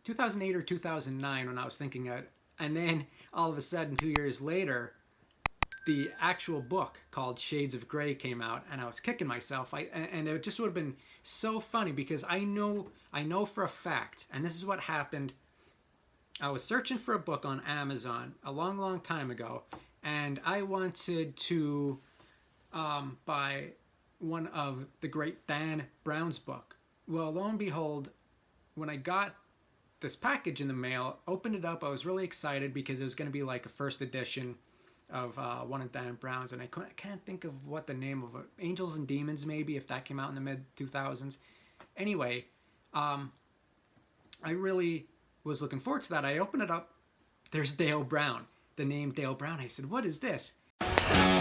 2008 or 2009 when I was thinking it. And then all of a sudden, 2 years later, the actual book called Shades of Grey came out, and I was kicking myself. And it just would have been so funny because I know for a fact, and this is what happened. I was searching for a book on Amazon a long, long time ago, and I wanted to buy one of the great Dan Brown's book. Well, lo and behold, when I got this package in the mail, opened it up, I was really excited because it was going to be like a first edition of one of Dan Brown's, and I can't think of what the name of it. Angels and Demons, maybe, if that came out in the mid-2000s. Anyway, I really was looking forward to that. I opened it up. There's Dale Brown. The name Dale Brown. I said, what is this?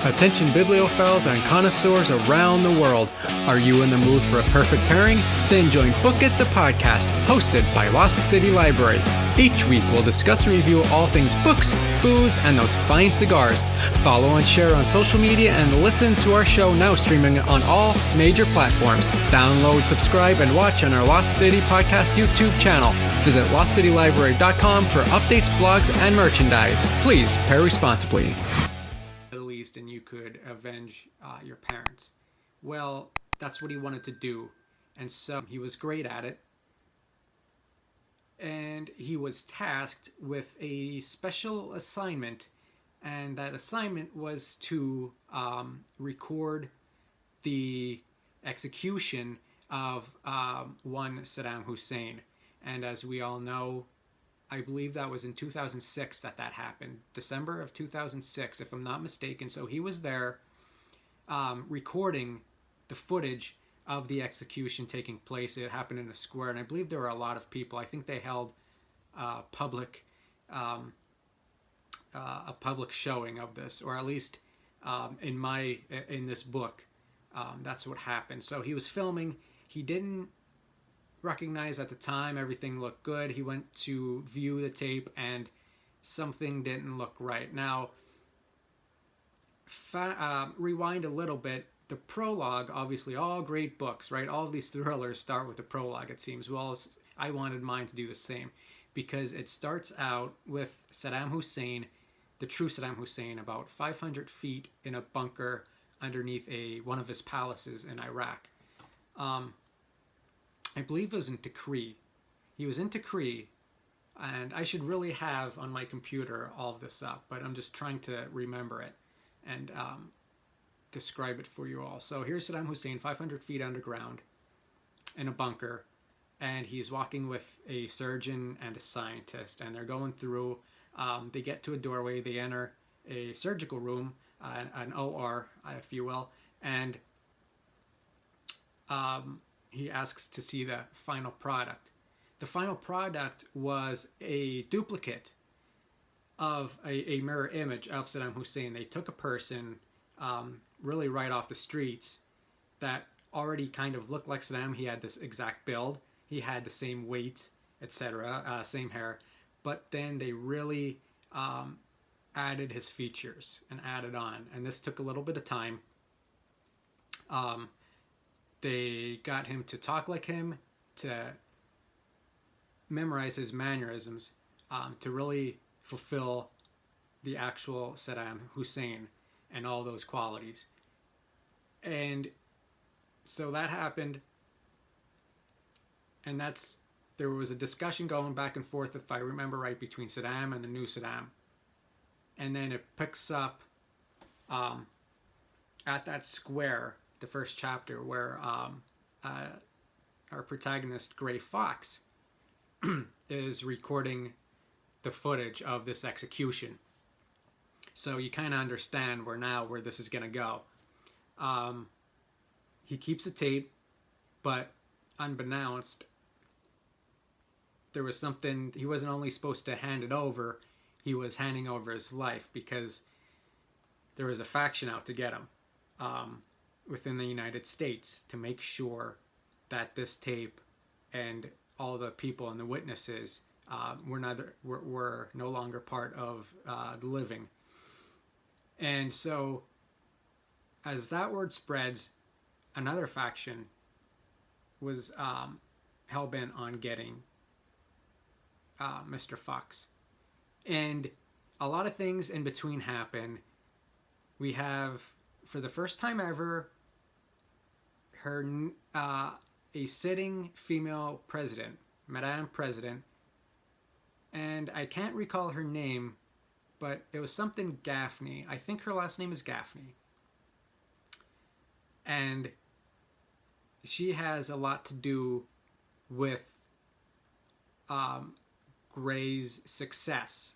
Attention bibliophiles and connoisseurs around the world. Are you in the mood for a perfect pairing? Then join BookIt, the podcast, hosted by Lost City Library. Each week we'll discuss and review all things books, booze, and those fine cigars. Follow and share on social media and listen to our show now streaming on all major platforms. Download, subscribe, and watch on our Lost City Podcast YouTube channel. Visit lostcitylibrary.com for updates, blogs, and merchandise. Please pair responsibly. And you could avenge your parents. Well, that's what he wanted to do, and so he was great at it, and he was tasked with a special assignment, and that assignment was to record the execution of one Saddam Hussein. And as we all know, I believe that was in 2006 that happened. December of 2006, if I'm not mistaken. So he was there recording the footage of the execution taking place. It happened in a square, and I believe there were a lot of people. I think they held a public showing of this, or at least in this book, that's what happened. So he was filming. He didn't recognize at the time everything looked good. He went to view the tape and something didn't look right. Now, rewind a little bit. The prologue, obviously, all great books, right? All of these thrillers start with a prologue, it seems. Well, I wanted mine to do the same because it starts out with Saddam Hussein, the true Saddam Hussein, about 500 feet in a bunker underneath one of his palaces in Iraq. I believe it was in Tikrit. He was in Tikrit, and I should really have on my computer all of this up, but I'm just trying to remember it and describe it for you all. So here's Saddam Hussein, 500 feet underground in a bunker, and he's walking with a surgeon and a scientist, and they're going through, they get to a doorway, they enter a surgical room, an OR, if you will, and he asks to see the final product. The final product was a duplicate of a mirror image of Saddam Hussein. They took a person really right off the streets that already kind of looked like Saddam. He had this exact build. He had the same weight, etc., same hair. But then they really added his features and added on. And this took a little bit of time. They got him to talk like him, to memorize his mannerisms, to really fulfill the actual Saddam Hussein and all those qualities. And so that happened, and there was a discussion going back and forth, if I remember right, between Saddam and the new Saddam. And then it picks up at that square, the first chapter, where our protagonist, Gray Fox, is recording the footage of this execution. So you kind of understand where this is going to go. He keeps the tape, but unbeknownst, there was something. He wasn't only supposed to hand it over, he was handing over his life, because there was a faction out to get him within the United States to make sure that this tape and all the people and the witnesses were no longer part of the living. And so as that word spreads, another faction was hell-bent on getting Mr. Fox. And a lot of things in between happen. We have, for the first time ever, a sitting female president, Madame President, and I can't recall her name, but it was something Gaffney. I think her last name is Gaffney. And she has a lot to do with Gray's success